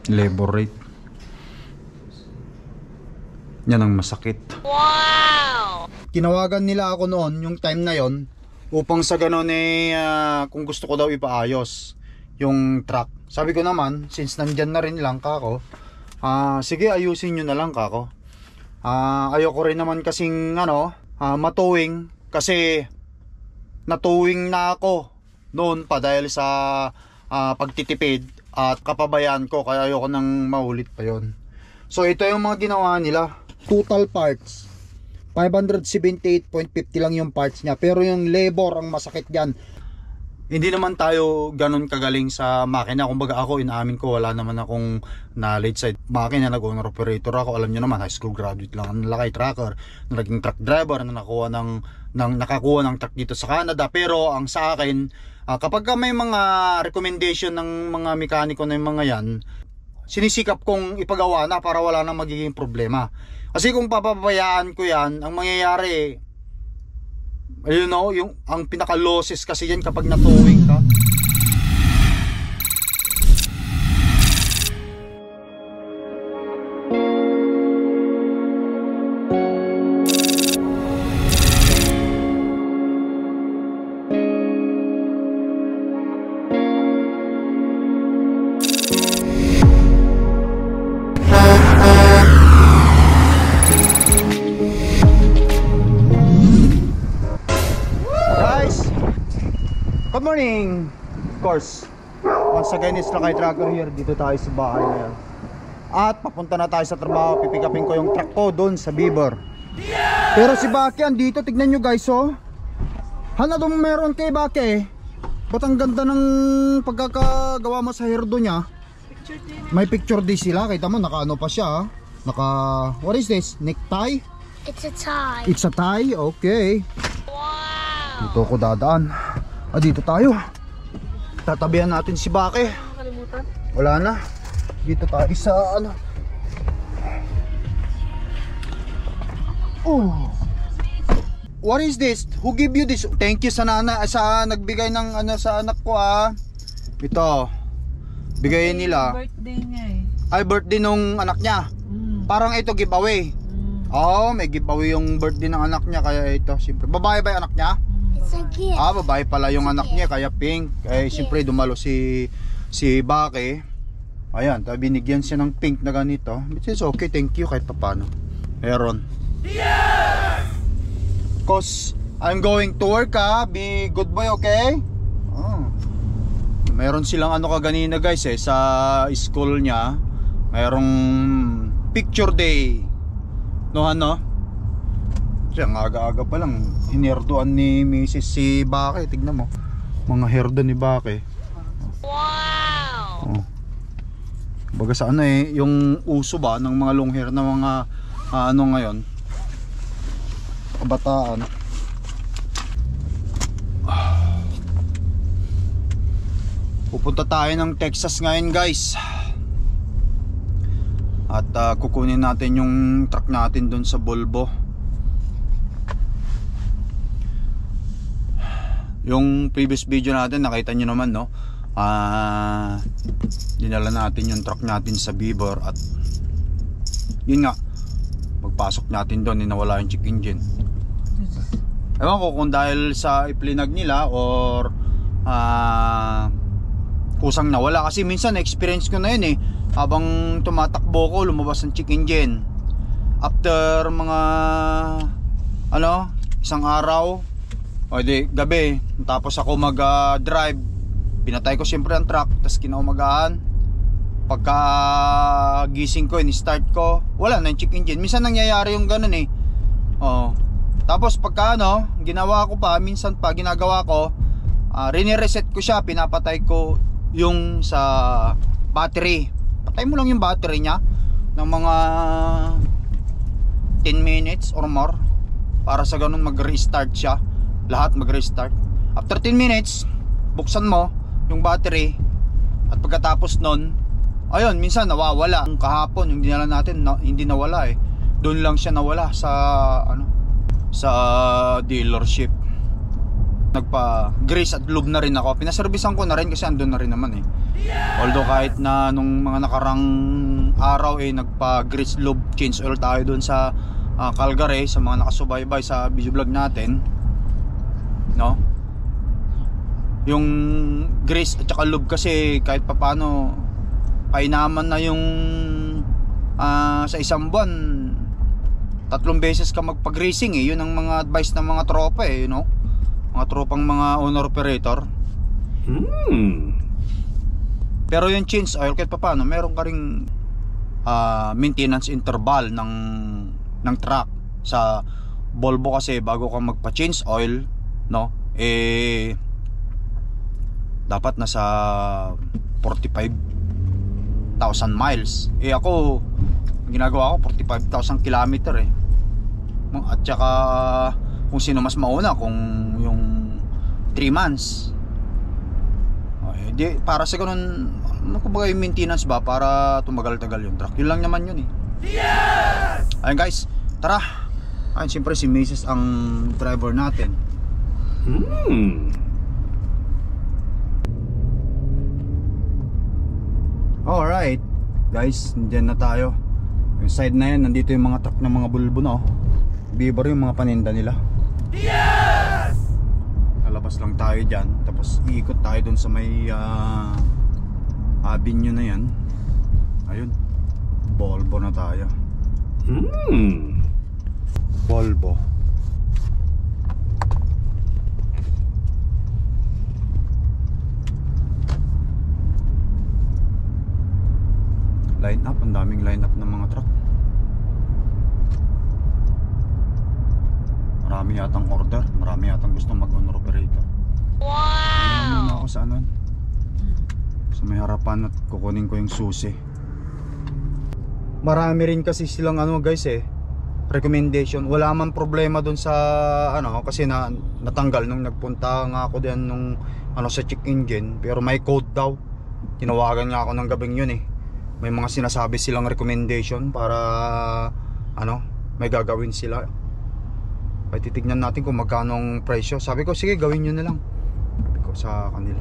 Labor rate. Yan ang masakit. Wow! Tinawagan nila ako noon, yung time na yon, upang sa ganun kung gusto ko daw ipaayos yung truck. Sabi ko naman, since nandyan na rin lang kako, sige ayusin nyo na lang kako. Ayoko rin naman kasing matowing, kasi natowing na ako noon pa dahil sa pagtitipid at kapabayaan ko, kaya ayoko nang maulit pa yon. So ito yung mga ginawa nila. Total parts 578.50 lang yung parts niya, pero yung labor ang masakit diyan. Hindi naman tayo ganun kagaling sa makina. Kumbaga ako, inaamin ko, wala naman akong knowledge sa makina. Nag-owner operator ako, alam nyo naman, high school graduate lang ang lakay trucker, naging truck driver, na nakakuha ng truck dito sa Canada. Pero ang sa akin, kapag may mga recommendation ng mga mekaniko na yung mga yan, sinisikap kong ipagawa na para wala nang magiging problema. Kasi kung papabayaan ko yan, ang mangyayari, ang pinaka losses kasi yan kapag natowing ka. Good morning! Of course, once again it's Lakay Trucker here. Dito tayo sa bahay ngayon. At papunta na tayo sa trabaho. Pipikapin ko yung truck ko doon sa Beaver. Pero si Baki andito, tignan nyo guys oh. Hanadong meron kay Baki. Ba't ang ganda ng pagkakagawa mo sa hairdo niya? May picture din sila. Kita mo, naka ano pa siya. What is this? Necktie? It's a tie. It's a tie? Okay. Wow! Dito ko dadaan. Dito tayo. Tatabihan natin si Baki. Nakalimutan? Wala na. Dito tayo sa Oh. What is this? Who give you this? Thank you sa nagbigay ng sa anak ko Ito. Bigayin nila. Birthday niya eh. Ay, birthday nung anak niya. Parang ito giveaway. May giveaway yung birthday ng anak niya, kaya ito. Siyempre, babae ba yung anak niya? It's a gift. Babae pala yung anak niya, kaya pink. Siyempre dumalo si Baki. Ayan, binigyan siya ng pink na ganito. Which is okay, thank you kahit papano. Meron. Cause I'm going to work be good boy, okay? Meron silang kaganina guys sa school niya. Merong picture day. No? Ang aga-aga pa lang hinerdoan ni Mrs. si Baki. Tignan mo, mga herdo ni Baki. Wow! Baga sa yung uso ba ng mga long hair na mga ngayon, kabataan. Pupunta tayo ng Texas ngayon guys. At kukunin natin yung truck natin doon sa Volvo. Yung previous video natin, nakita nyo naman no, dinala natin yung truck natin sa Beaver. At yun nga, pagpasok natin doon, nawala yung check engine. Ewan ko kung dahil sa iplinag nila or kusang nawala. Kasi minsan experience ko na yun habang tumatakbo ko, lumabas ang check engine. After mga isang araw o di gabi, tapos ako mag-drive, pinatay ko siyempre ang truck. Tapos kinaumagahan, pagka gising ko, in-start ko, wala na yung check engine. Minsan nangyayari yung ganun tapos pagka ginawa ko pa, minsan pa ginagawa ko, rinireset ko siya, pinapatay ko yung sa battery. Patay mo lang yung battery nya ng mga 10 minutes or more, para sa ganun mag-restart siya. Lahat mag-restart. After 10 minutes, buksan mo yung battery. At pagkatapos nun, ayun, minsan nawawala. Kahapon yung dinala natin, hindi nawala Doon lang siya nawala sa sa dealership. nagpa-grease at lube na rin ako. Pinaservisan ko na rin kasi andun na rin naman eh. Although kahit na nung mga nakarang araw eh nagpa-grease lube change oil tayo dun sa Calgary, sa mga nakasubaybay sa video vlog natin, no? Yung grease at saka lube kasi kahit papano painaman na yung sa isang buwan 3 beses ka magpa-greasing eh. Yun ang mga advice ng mga tropa eh, you know? Mga tropang mga owner operator. Pero yung change oil kahit paano meron ka ring maintenance interval ng truck. Sa Volvo kasi bago ka magpa-change oil, no, eh dapat nasa 45,000 miles. Eh ako ginagawa ko 45,000 kilometer eh. At saka kung sino mas mauna, kung yung 3 months, okay, di, para sa ganun, ano kumbaga yung maintenance ba para tumagal-tagal yung truck. Yun lang naman yun eh. Yes! Ayun guys, tara. Ayun, siyempre si Mrs. ang driver natin. Alright guys, dyan na tayo. Yung side na yan, nandito yung mga truck ng mga bulbo na oh. Bibar yung mga paninda nila. Yes! Lalabas lang tayo dyan. Tapos iikot tayo dun sa may avenue na yan. Ayun, Volvo na tayo. Volvo. Line up, ang daming line up ng mga truck. Marami yatang order, marami yatang gustong mag-owner operator. Wow! Muna ako sa anon, sa may harapan, at kukunin ko yung susi. Marami rin kasi silang ano guys eh, recommendation. Wala man problema dun sa ano, kasi natanggal nung nagpunta nga ako diyan nung ano sa check engine. Pero may code daw. Tinawagan nga ako ng gabing yun eh. May mga sinasabi silang recommendation para ano, may gagawin sila. Ay titignan natin kung magkano ang presyo. Sabi ko sige, gawin nyo na lang, sabi ko sa kanila.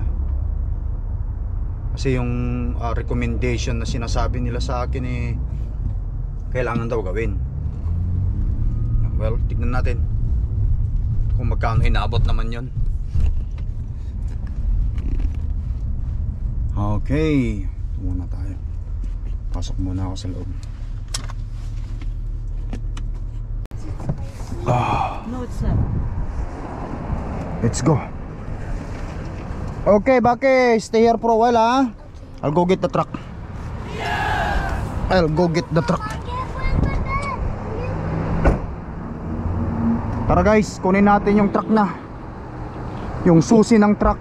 Kasi yung recommendation na sinasabi nila sa akin eh, kailangan daw gawin. Well, tignan natin kung magkano inaabot naman yun. Okay, ito muna tayo. Pasok muna ako sa loob. No, it's not. Let's go. Okay, Baki, stay here for a while ha. I'll go get the truck. I'll go get the truck. Tara guys, kunin natin yung truck na. Yung susi ng truck.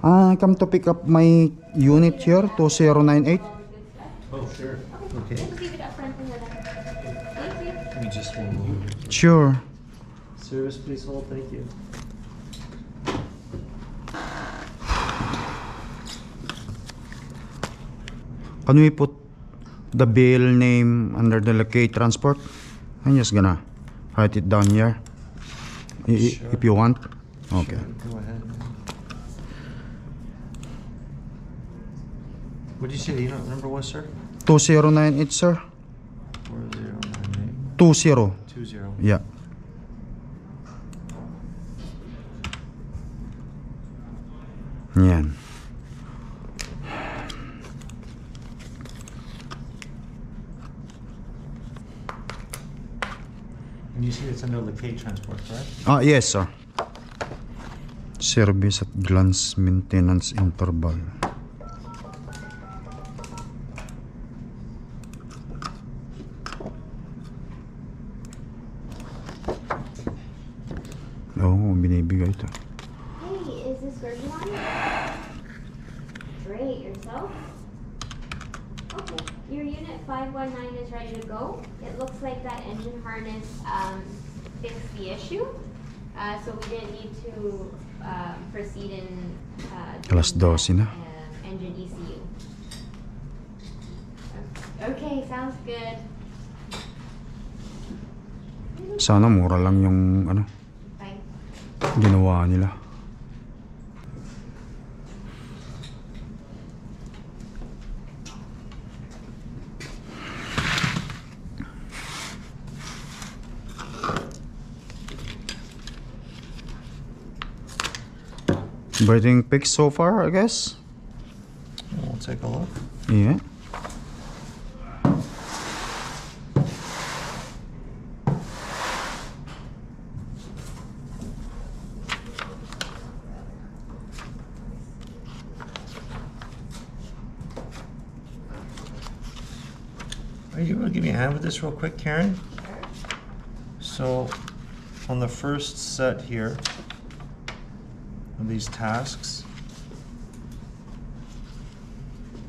I come to pick up my unit here, 2098. Oh, sure. Okay. Let me just remove. Sure. Service, please hold. Thank you. Can we put the bill name under the locate transport? I'm just gonna write it down here. Sure. If you want. Okay. Sure. Go ahead. What did you say the unit number was, sir? 2098, sir. 4098. 20. 20. Yeah. Yan. And you see it's under Lacay Transport, correct? Yes, sir. Service at glance maintenance interval. Oo, binibigay ito. Hey, is this version on? Great, yourself? Okay, your unit 519 is ready to go. It looks like that engine harness fixed the issue, so we didn't need to proceed in Alas 12 na. engine ECU. Okay, sounds good. Sana mura lang yung ano, Fine. ginawa nila. Everything fixed so far, I guess. We'll take a look. Yeah. Are you able to give me a hand with this real quick, Karen? So, on the first set here of these tasks,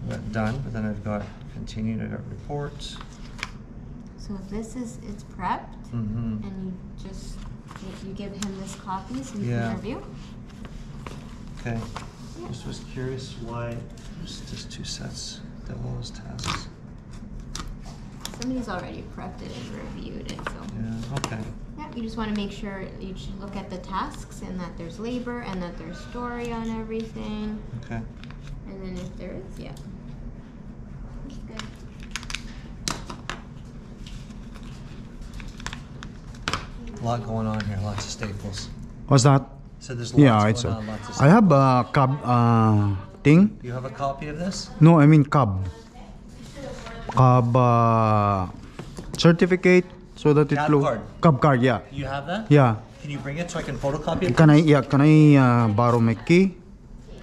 I got done, but then I've got continued, I got reports. So this is, it's prepped, Mm-hmm. and you just, you give him this copy so you Yeah. can review. Okay. Just was curious why there's just 2 sets of those tasks. Somebody's already prepped it and reviewed it, so. Yeah, okay. Yeah, you just want to make sure you should look at the tasks and that there's labor and that there's story on everything. Okay. And then if there is, yeah. That's good. A lot going on here, lots of staples. What's that? So there's lots Yeah, it's going a, on, lots of I staples. have a cab thing. You have a copy of this? No, I mean cab. Cab certificate so that it Cab look. card. Cab card, yeah. You have that? Yeah. Can you bring it so I can photocopy it? Can I borrow my key?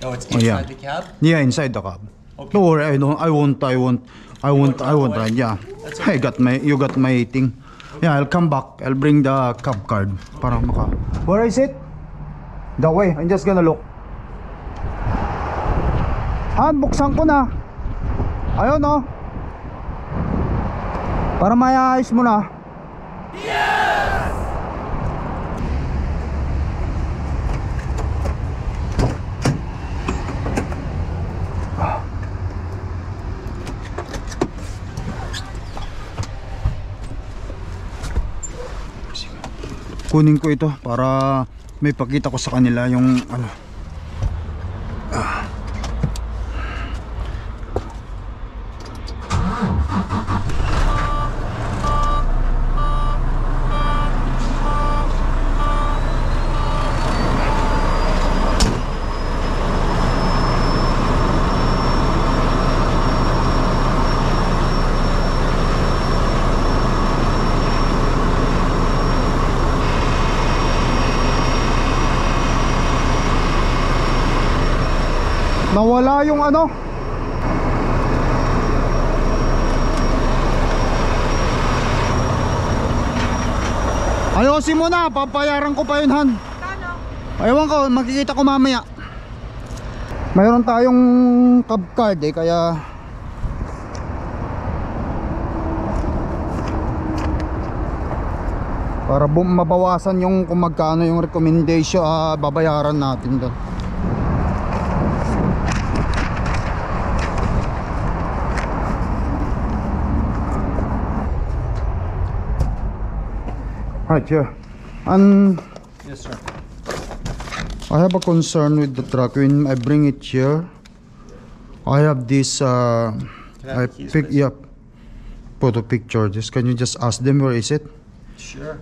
Oh, it's Oh, inside yeah. the cab? Yeah, inside the cab. Okay. Don't worry, I won't away? ride, yeah. That's I okay. got you got my thing. Yeah, I'll come back. I'll bring the cab card para maka. Where is it? That way. I'm just gonna look. Han, buksan ko na. Ayun oh. Para maayos mo na. Kunin ko ito para may pakita ko sa kanila yung ano. Nawala yung ano. Ayusin mo na, papayaran ko pa yun, Han. Ewan ko, makikita ko mamaya. Mayroon tayong cab card eh, kaya para mabawasan yung kung magkano yung recommendation, babayaran natin doon. Right here. And Yes, sir. I have a concern with the truck when I bring it here. I have this Can I I have the keys, pick please? up photo picture. Just can you just ask them where is it? Sure.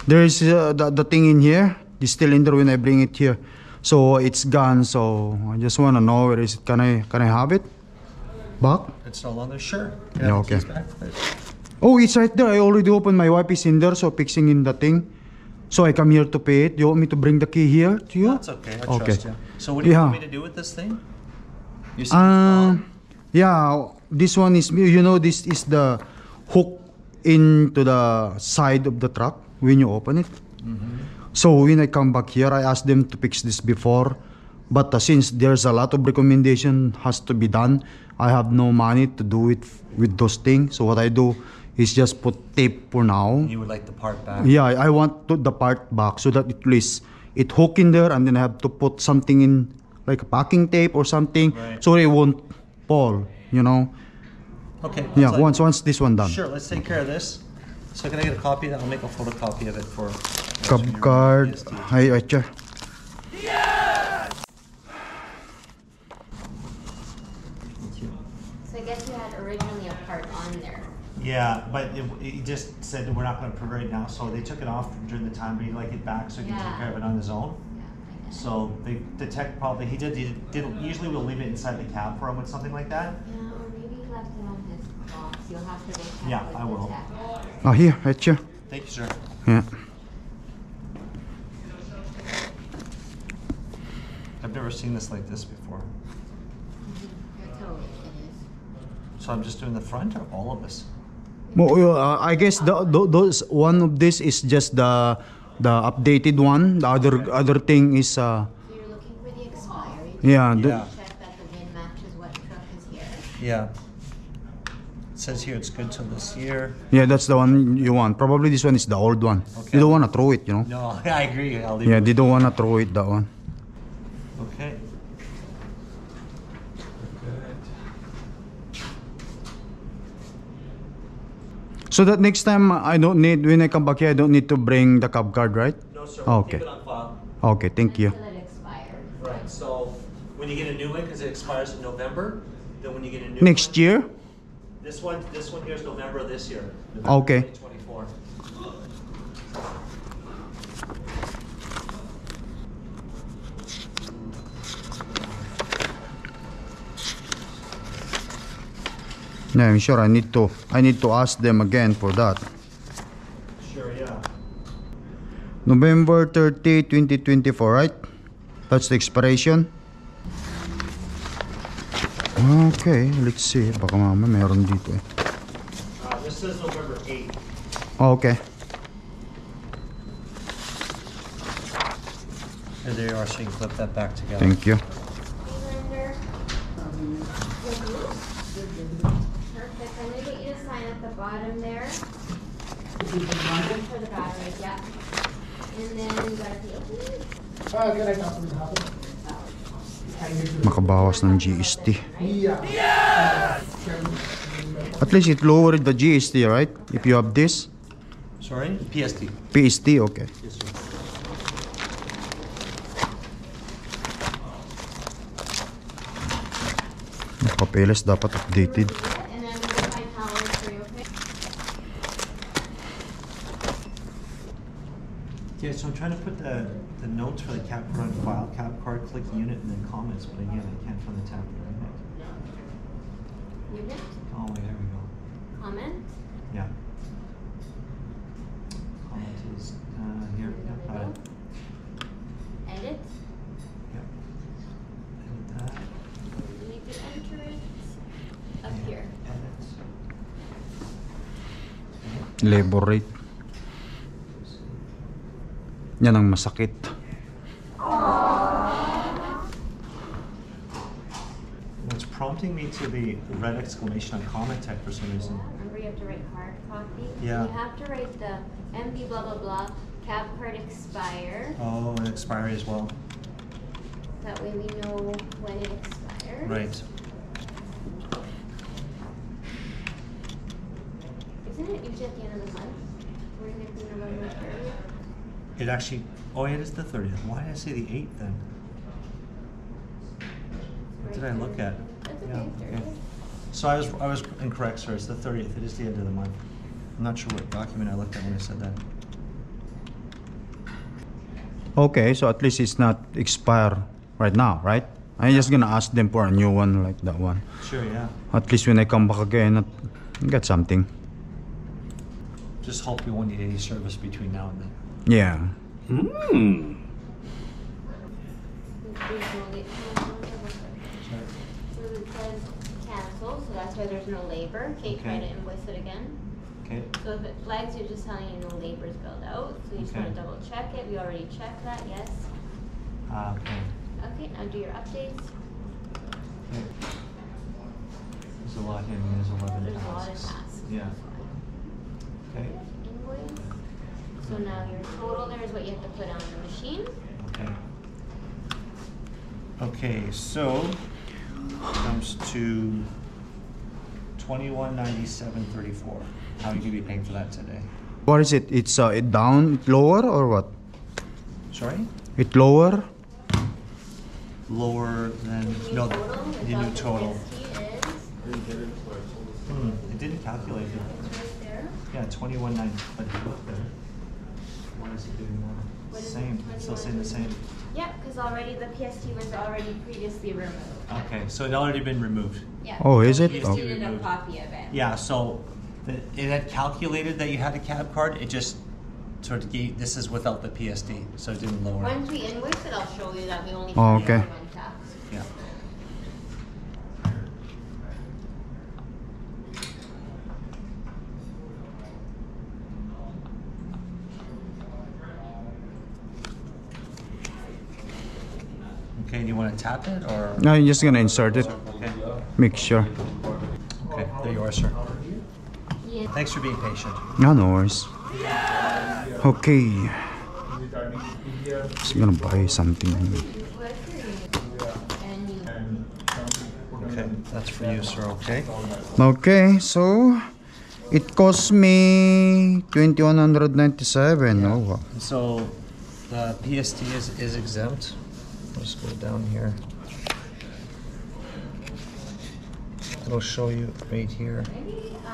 There is the thing in here, the cylinder when I bring it here. So it's gone. So I just want to know where is it. Can I have it back? It's no longer sure. Can I Yeah, have the okay. keys back, please? Oh, it's right there. I already opened. My wife is in there, so fixing in the thing. So I come here to pay it. You want me to bring the key here to you? That's okay. I Okay. trust you. So what do you Yeah. want me to do with this thing? You said it's gone? Yeah, this one is, you know, this is the hook into the side of the truck when you open it. So when I come back here, I asked them to fix this before, but since there's a lot of recommendation has to be done, I have no money to do it with those things. So what I do is just put tape for now. You would like the part back? Yeah, I want the part back so that at least it hook in there, and then I have to put something in like a packing tape or something, Right. so it won't fall, you know. Okay. Yeah, so- once this one done. Sure, let's take care of this. So can I get a copy of that? I'll make a photocopy of it for... Cab card. Hi, Acha. Thank you. So I guess you had originally a part on there. Yeah, but he just said that we're not going to prove it now, so they took it off during the time, but he'd like it back so he can take Yeah. care of it on his own. Yeah, I guess. So they detect probably, he did, usually we'll leave it inside the cab for him with something like that. Yeah, or maybe he left it on his box. You'll have to go check Yeah, with I the will. tech. Ah, here, Acha. Thank you, sir. Yeah. I've never seen this like this before. That's how it is. So I'm just doing the front or all of this? Well, I guess those one of this is just the updated one. The other thing is So you're looking for the expiry. yeah, Yeah. Check that the VIN matches what truck is here. Yeah. It says here it's good till this year. yeah, that's the one you want. Probably this one is the old one. Okay. You don't wanna throw it, you know. No, I agree. I'll leave Yeah, it. they don't wanna throw it, that one. Okay. So that next time I don't need, when I come back here, I don't need to bring the cab card, right? No, sir. we'll We'll keep keep it it on file. Okay, thank you. Until it expires. Right. So when you get a new one, because it expires in November, then when you get a new Next one, year? This one here is November of this year. Okay. 2024. Yeah, I'm sure I need to ask them again for that. Sure, yeah. November 30, 2024, right? That's the expiration. Okay, let's see. Baka mama meron dito eh. This says November 8th. Okay. Here they are, so you can clip that back together. Thank you. Surrender. Perfect. I'm gonna get you to sign at the bottom there. For the batteries, yeah. And then you gotta be open. Makabawas ng GST. At least it lowered the GST, right? If you have this. Sorry? PST. PST, okay. Yes, sir. Papeles dapat updated. And then we'll find towels for you, okay? Yeah, so I'm trying to put the notes for the cap card on file, cap card, click unit, and then comments, but again, I can't find the tab for unit. Unit, Oh, wait, there we go. comment. Yeah. Comment is here. Yep, got it. Edit. Yep. Edit that. You need to enter it up here. Edit. Labor rate. Yan ang masakit. It's prompting me to the red exclamation on comment type for some reason. Remember, you have to write hard copy. Yeah. You have to write the MB blah blah blah cap card expire. Oh, and expiry as well. That way we know when it expires. Right. Isn't it usually at the end of the month? We're gonna do November 30th. It actually, oh, it is the 30th. Why did I say the 8th then? What did I look at? That's Yeah, okay, okay. 30th. So I was incorrect, sir. It's the 30th. It is the end of the month. I'm not sure what document I looked at when I said that. Okay, so at least it's not expire right now, right? I'm just gonna ask them for a new one like that one. Sure, yeah. At least when I come back again, I get something. Just hope we won't need any service between now and then. Yeah. There's no late- So it says cancel, so that's why there's no labor. Okay, try Okay. to invoice it again. Okay. So if it flags, you're just telling you no labor's billed out. So you just Okay. want to double check it. We already checked that, yes. Okay. Okay, now do your updates. Okay. There's a lot here. I mean, there's 11 There's a lot of tasks. tasks. Yeah. Okay. Invoice. So now your total there is what you have to put on the machine. Okay. Okay, so comes to $21.97.34. How are you gonna be paying for that today? What is it? It's it down, it lower or what? Sorry? It lower? Lower than no, the new total. It didn't calculate it. Yeah, 21.9. But if you look there, why is it doing more? Same. It's still saying the same. Yeah, because already the PST was already previously removed. Okay, so it already been removed. Yeah. Oh, is it? We Oh. just needed a copy of it. Yeah, so it had calculated that you had a cab card. It just sort of gave, this is without the PSD, so it didn't lower it. Once we invoice it, I'll show you that we only Oh, charge okay. one tax. Yeah. Okay, do you want to tap it or? No, I'm just gonna insert it. Okay. Make sure. Okay, there you are, sir. Yeah. Thanks for being patient. No, no worries. Okay. Just gonna buy something. And you. Okay, that's for you, sir. Okay. Okay, so it cost me 2,197. Oh, wow. So the PST is exempt. Let's go down here. It'll show you right here.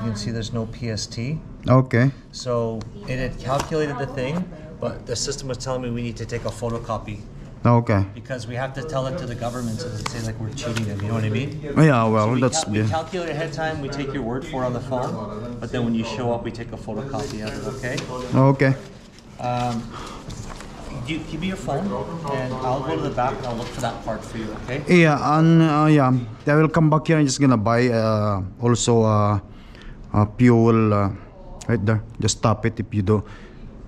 You can see there's no PST. Okay. So it had calculated the thing, but the system was telling me we need to take a photocopy Okay. because we have to tell it to the government so they say like we're cheating them. You know what I mean? Yeah, well, we, that's we good. calculate ahead of time. We take your word for it on the phone, but then when you show up, we take a photocopy of it. Okay. Okay. Give me your phone, and I'll go to the back and I'll look for that part for you. Okay. Yeah, and yeah, I will come back here and just gonna buy also fuel right there. Just stop it if you do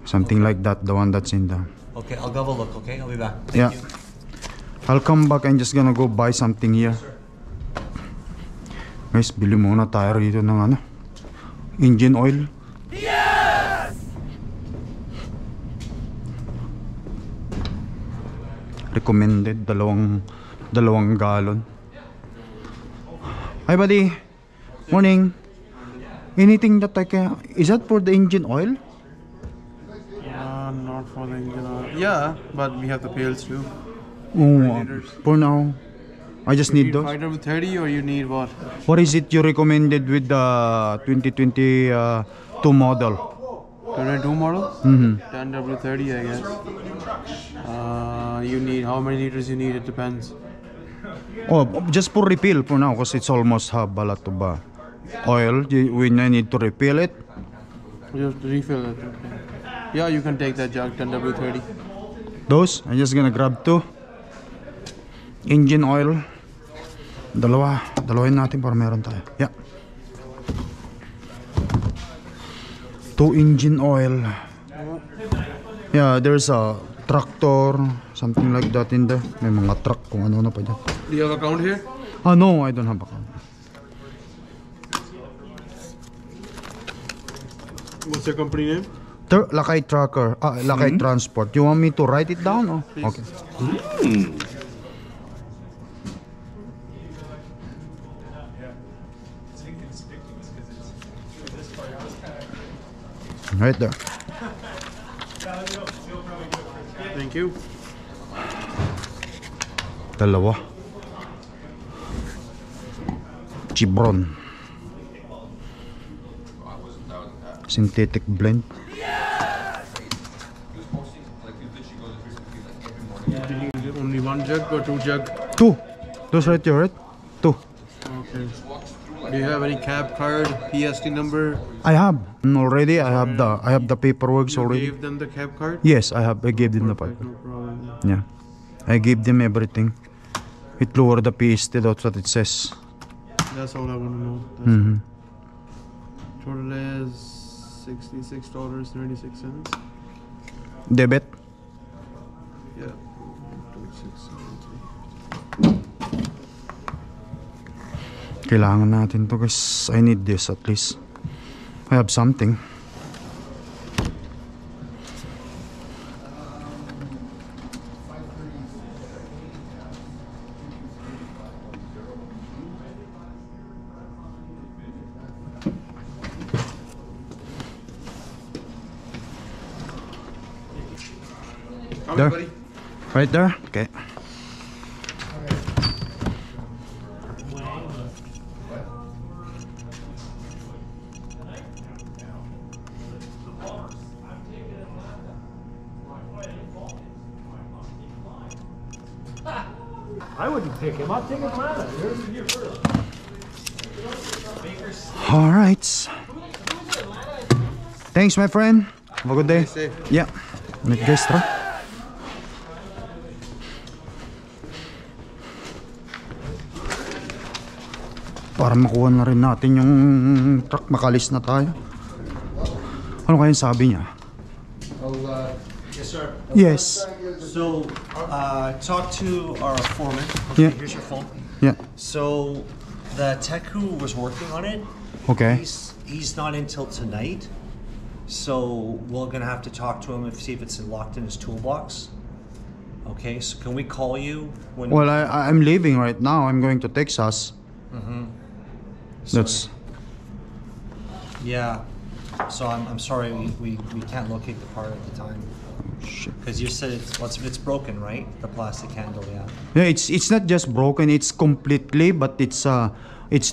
something like that. The one that's in there. Okay, I'll go have a look. Okay, I'll be back. Thank Yeah. you. I'll come back and just gonna go buy something here. Guys, bili muna tayo rito ng ano, engine oil. Recommended dalawang gallon. Hi buddy. Morning. Anything that I can, is that for the engine oil? Not for the engine oil. Yeah, but we have the pails too. Oh, liters. for now I just need those. 5W30 or you need what? What is it you recommended with the 2022 model? 22 model? Mm-hmm. 10W30 I guess. You need, how many liters you need, it depends. Oh, just for refill for now because it's almost have a lot of oil. We need to refill it. Just refill it, okay. Yeah, you can take that jug, 10W30. Those, I'm just gonna grab two. Engine oil. Dalawahin natin para meron tayo. Yeah. 2 engine oil. Yeah, there's a tractor, something like that in there. May mga truck kung ano na pa dyan. Do you have account here? No, I don't have account. What's your company name? Lakay Tracker, Lakay Transport. You want me to write it down? Oh, okay. Right there. Thank you. Dalawa. Chevron. Synthetic blend. Do you need only one jug or two jug? 2. Those right there, right? 2. Okay. Do you have any cab card, PST number? I have already. I have the paperwork You already. gave them the cab card? Yes, I have. I gave them the Perfect, paper. no problem. Yeah, I gave them everything. It lowered the PST. That's what it says. That's all I want to know. That's Mm-hmm. Total is $66.96. Debit. Yeah. 2673. Kailangan natin to guys. I need this at least. I have something. There? Right there? Okay. I wouldn't pick him. I'll take him out of here. All right. Thanks, my friend. Have a good day. Yeah. Meet guys, tara. Para makuha na rin natin yung truck, makalis na tayo. Ano kayang sabi niya? Yes, sir. Yes. So, talk to our foreman. Okay, Yeah. here's your phone. Yeah. So, the tech who was working on it, Okay. he's not in till tonight. So, we're gonna have to talk to him and see if it's locked in his toolbox. Okay, so can we call you when? Well, I'm leaving right now. I'm going to Texas. So- That's Yeah. So I'm sorry we can't locate the part at the time. shit. Because you said it's broken, right? The plastic handle, yeah. Yeah, it's not just broken. It's completely, but it's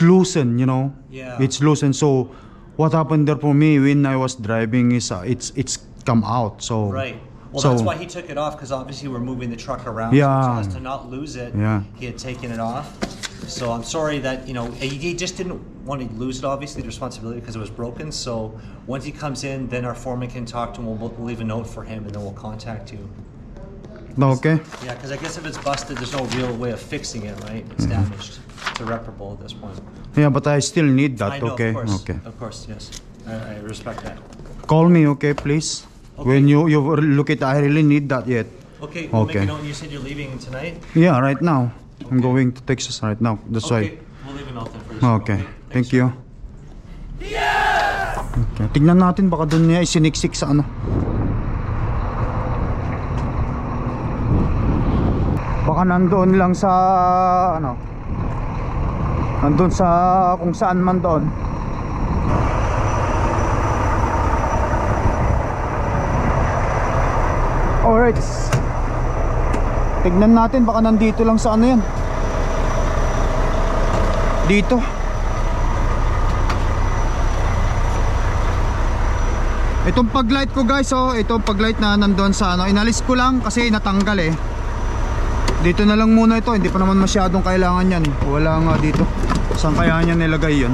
loosened. You know. Yeah. It's loosened. So, what happened there for me when I was driving is it's come out. So. Right. Well, So- that's why he took it off, because obviously we're moving the truck around. Yeah. So as to not lose it, Yeah. he had taken it off. So I'm sorry that, he just didn't want to lose it, obviously, the responsibility, because it was broken. So once he comes in, then our foreman can talk to him. We'll leave a note for him, and then we'll contact you. Okay. Yeah, because I guess if it's busted, there's no real way of fixing it, right? It's damaged. It's irreparable at this point. Yeah, but I still need that. I know, Okay. of course. Okay. Of course, yes. I respect that. Call me, okay, please. Okay. When you look at, I really need that yet. Okay, we'll make Okay. a note. You said you're leaving tonight? Yeah, right now. I'm Okay. going to Texas right now. That's Okay, we'll leave a note then for you. why. Okay. Thanks, Thank you. Okay. Tignan natin baka doon niya isiniksik sa ano. Baka nandoon lang sa ano. Nandoon sa kung saan man doon. Alright. Tignan natin baka nandito lang sa ano yan. Dito. Itong paglight ko guys, oh, itong paglight na nandoon sa ano, inalis ko lang kasi natanggal eh. Dito na lang muna ito, hindi pa naman masyadong kailangan yan. Wala nga dito. Saan kaya niya nilagay yun?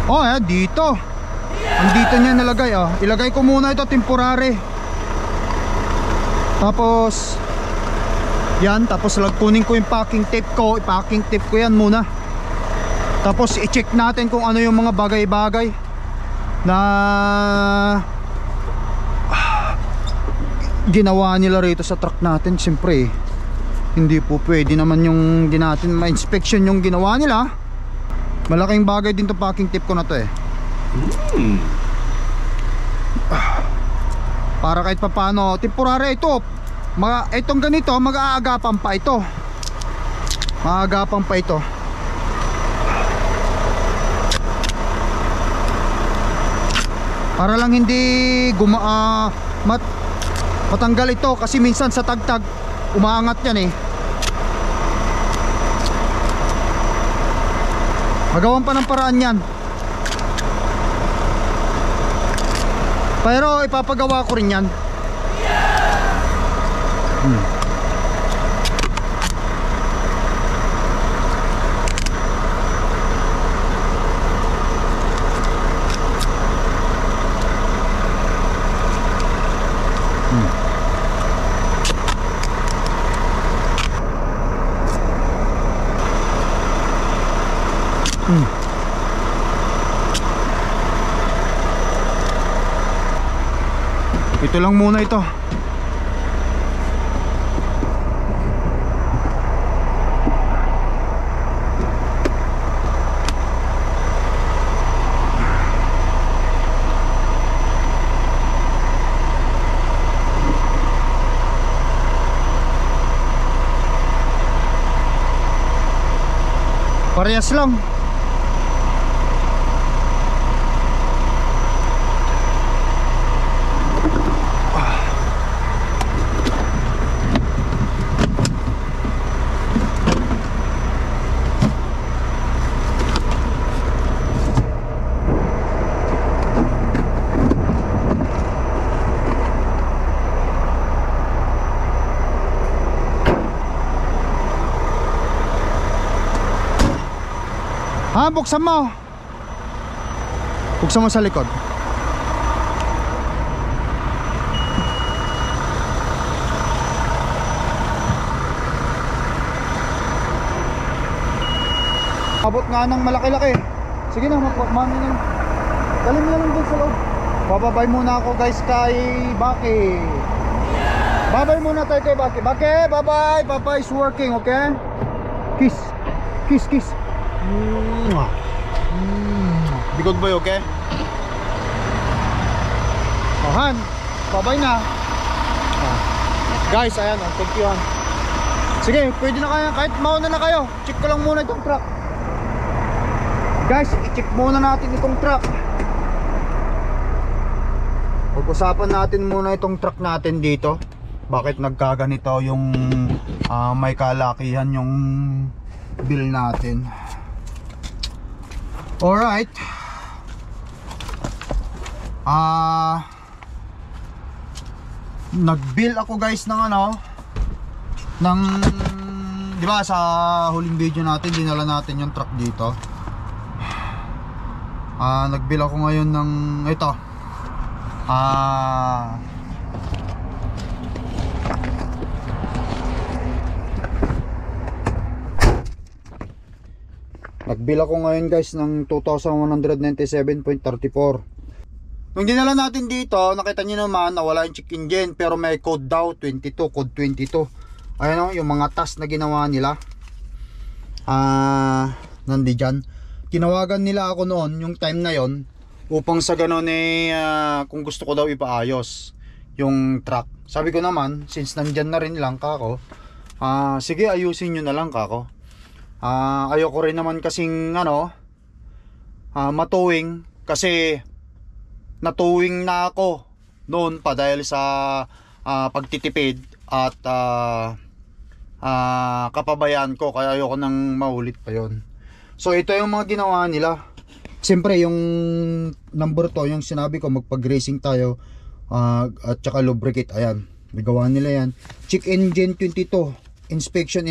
Oh, dito. Andito niya nilagay, oh. Ilagay ko muna ito temporary. Tapos yan, tapos kunin ko yung packing tape ko. I-packing tape ko yan muna. Tapos i-check natin kung ano yung mga bagay-bagay na ginawa nila rito sa truck natin. Siyempre hindi po pwede naman yung di natin ma-inspection yung ginawa nila. Malaking bagay din to packing tape ko na to eh. Para kahit papano temporary ito. Itong ganito mag-aagapan pa ito. Maagapan pa ito. Para lang hindi matanggal ito kasi minsan sa tagtag umaangat yan eh. Magawan pa ng paraan yan. Pero ipapagawa ko rin yan. Ito lang muna ito. Parehas lang. Buksan mo. Buksan mo sa likod. Abot nga ng malaki-laki. Sige na, mami na. Dali mo na lang dun sa loob. Bababay muna ako guys kay Baki. Babay muna tayo kay Baki. Baki, bye-bye. Papa is working, okay? Kiss. Kiss, kiss. Be good boy, okay? Oh, Han. Bye-bye na. Guys, ayan. Thank you, Han. Sige, pwede na kayo. Kahit mauna na kayo. Check ko lang muna itong truck. Guys, i-check muna natin itong truck. Pag-usapan natin muna itong truck natin dito. Bakit nagkaganito yung may kalakihan yung bill natin. Alright. Nag-bill ako guys ng ng, di ba sa huling video natin dinala natin yung truck dito. Nag-bill ako ngayon ng ito. Nag-bill ako ngayon guys ng 2,197.34. Nung dinala natin dito, nakita nyo naman na wala yung check engine, pero may code daw 22, code 22. Ayan o, yung mga task na ginawa nila. Nandiyan. Tinawagan nila ako noon, yung time na yon, upang sa ganun kung gusto ko daw ipaayos yung truck. Sabi ko naman, since nandyan na rin lang kako, sige ayusin nyo na lang kako. Ayoko rin naman kasing matuwing, kasi natuwing na ako noon pa dahil sa pagtitipid at kapabayaan ko, kaya ayoko nang maulit pa yon. So ito yung mga ginawa nila. Siyempre yung number to, yung sinabi ko magpag-racing tayo at saka lubricate, ayan, nagawa nila yan. Check engine 22, inspection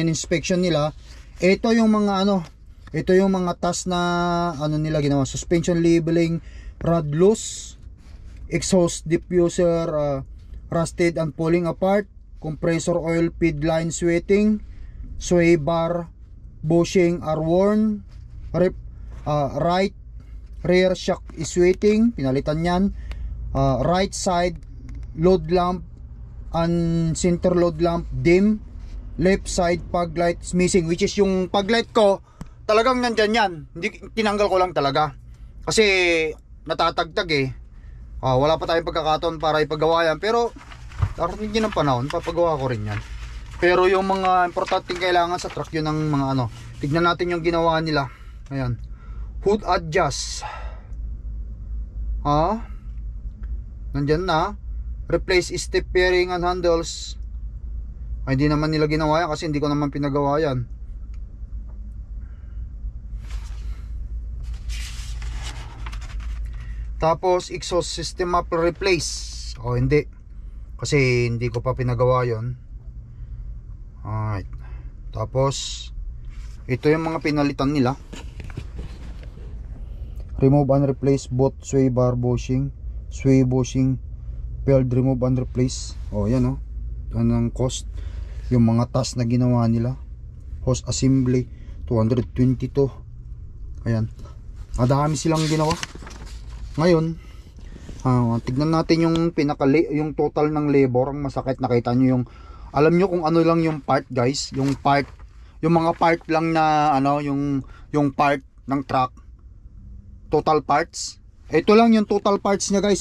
nila. Ito yung mga ito yung mga task na nila ginawa. Suspension leveling, rod loose, exhaust diffuser rusted and pulling apart, compressor oil feed line sweating, sway bar bushing are worn, right rear shock is sweating, pinalitan yan. Right side load lamp and center load lamp dim, left side fog light is missing, which is yung fog light ko talagang nandyan yan, hindi, tinanggal ko lang talaga kasi natatagtag wala pa tayong pagkakataon para ipagawa yan, pero darating din ng panahon papagawa ko rin yan. Pero yung mga importanteng kailangan sa truck, yun ang mga tignan natin yung ginawa nila. Ayan, hood adjust, nandyan na. Replace step bearing and handles, ay hindi naman nila ginawa yan kasi hindi ko naman pinagawa yan. Tapos exhaust system muffler replace, hindi kasi hindi ko pa pinagawa yon. Alright. Tapos ito yung mga pinalitan nila. Remove and replace both sway bar bushing, sway bushing, field remove and replace. Yan yan ang cost. Yung mga task na ginawa nila. Hose assembly 222. Ayan, madami silang ginawa. Ngayon tignan natin yung yung total ng labor. Ang masakit, nakita nyo yung, alam nyo kung ano lang yung part guys, yung part, yung mga part lang na yung part ng truck, total parts. Ito lang yung total parts niya guys.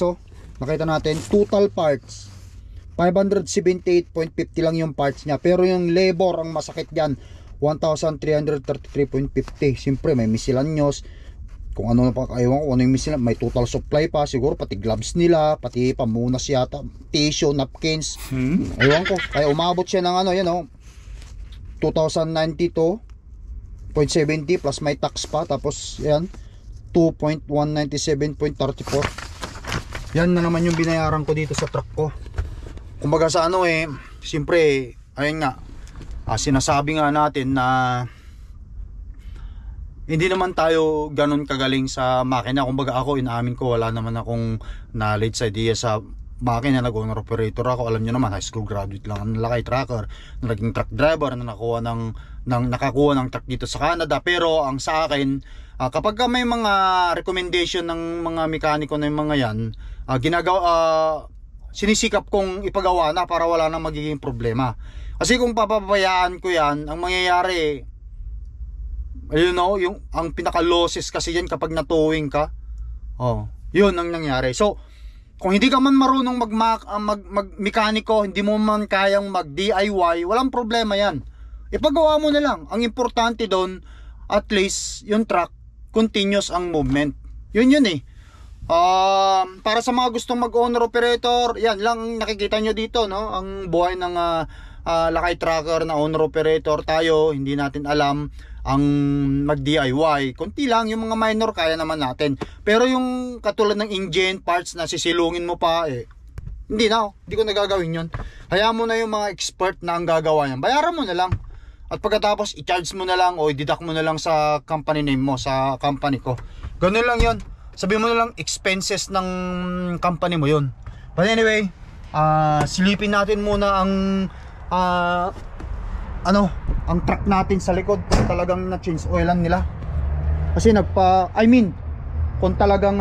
Nakita natin total parts 578.50 lang yung parts niya, pero yung labor ang masakit diyan 1,333.50. Siyempre may miscellaneous, kung ano na pa, ewan ko ano yung miscellaneous, may total supply pa siguro, pati gloves nila, pati pamunas yata, tissue, napkins, ewan ko, kaya umabot siya ng yan 2,092.70 plus may tax pa, tapos yan 2,197.34. yan na naman yung binayaran ko dito sa truck ko. Kumbaga sa siyempre ayun nga, sinasabi nga natin na hindi naman tayo ganun kagaling sa makina. Kumbaga ako, inaamin ko, wala naman akong knowledge idea sa makina. Nag-owner operator ako. Alam nyo naman, high school graduate lang ang Lakay Tracker, na naging truck driver, na nakakuha ng truck dito sa Canada. Pero ang sa akin, kapag may mga recommendation ng mga mekaniko na yung mga yan, sinisikap kong ipagawa na para wala nang magiging problema. Kasi kung papabayaan ko yan, ang mangyayari, you know, ang pinaka losses kasi yan kapag natuwing ka. Yun ang nangyari. So, kung hindi ka man marunong mag-mekaniko, hindi mo man kayang mag-DIY, walang problema yan. Ipagawa mo na lang. Ang importante doon, at least, yung truck, continuous ang movement. Yun eh. Para sa mga gustong mag-owner operator, yan lang nakikita nyo dito, no? Ang buhay ng Lakay Tracker na owner operator tayo, hindi natin alam ang mag-DIY. Kunti lang, yung mga minor kaya naman natin. Pero yung katulad ng engine parts na sisilungin mo pa, hindi ko nagagawin yun. Hayaan mo na yung mga expert na ang gagawa yan. Bayaran mo na lang. At pagkatapos, i-charge mo na lang o i-deduct mo na lang sa company name mo, sa company ko. Ganun lang yun. Sabi mo na lang expenses ng company mo yun. But anyway, silipin natin muna ang ang truck natin sa likod kung talagang na-change oilan nila. Kasi kung talagang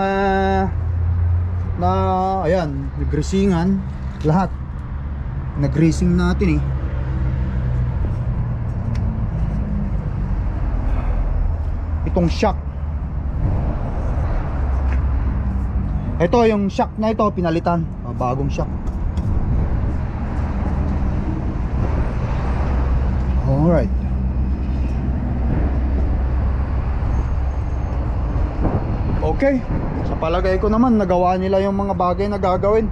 ayan, nag-greasingan lahat. Nag-greasing natin eh. Itong shock, ito yung shock na ito pinalitan, bagong shock. Alright. Okay, sa palagay ko naman nagawa nila yung mga bagay na gagawin.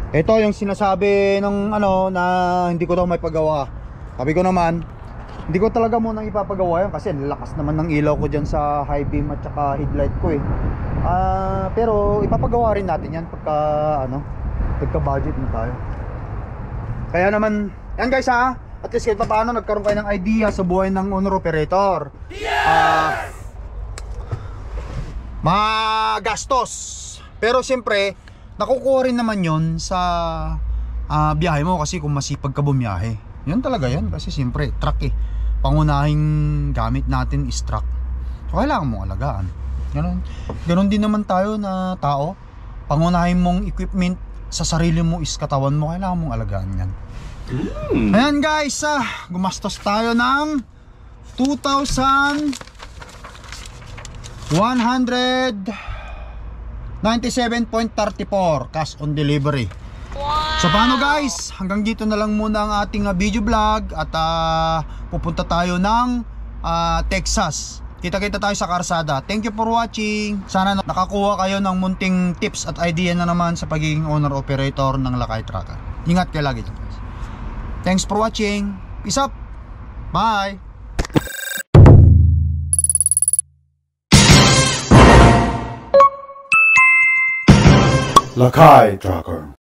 Ito yung sinasabi ng na hindi ko daw may pagawa. Sabi ko naman, hindi ko talaga munang ipapagawa yan kasi lakas naman ng ilaw ko dyan sa high beam at saka headlight ko eh. Pero ipapagawa rin natin yan pagka budget na tayo. Kaya naman, yan guys at least kahit paano nagkaroon kayo ng idea sa buhay ng owner operator. Magastos, pero siyempre nakukuha rin naman yon sa biyahe mo kasi kung masipag ka bumiyahe. Yan talaga yan kasi siyempre truck eh. Pangunahing gamit natin is truck. So kailangan mong alagaan. Ganon din naman tayo na tao. Pangunahin mong equipment sa sarili mo is katawan mo. Kailangan mong alagaan yan. Ayan guys, gumastos tayo ng 2,197.34 cash on delivery. So paano guys, hanggang dito na lang muna ang ating video vlog. At pupunta tayo ng Texas. Kita-kita tayo sa karsada. Thank you for watching. Sana nakakuha kayo ng munting tips at idea na naman sa pagiging owner operator ng Lakay Tracker. Ingat kayo lagi guys. Thanks for watching. Peace up. Bye. Lakay Tracker.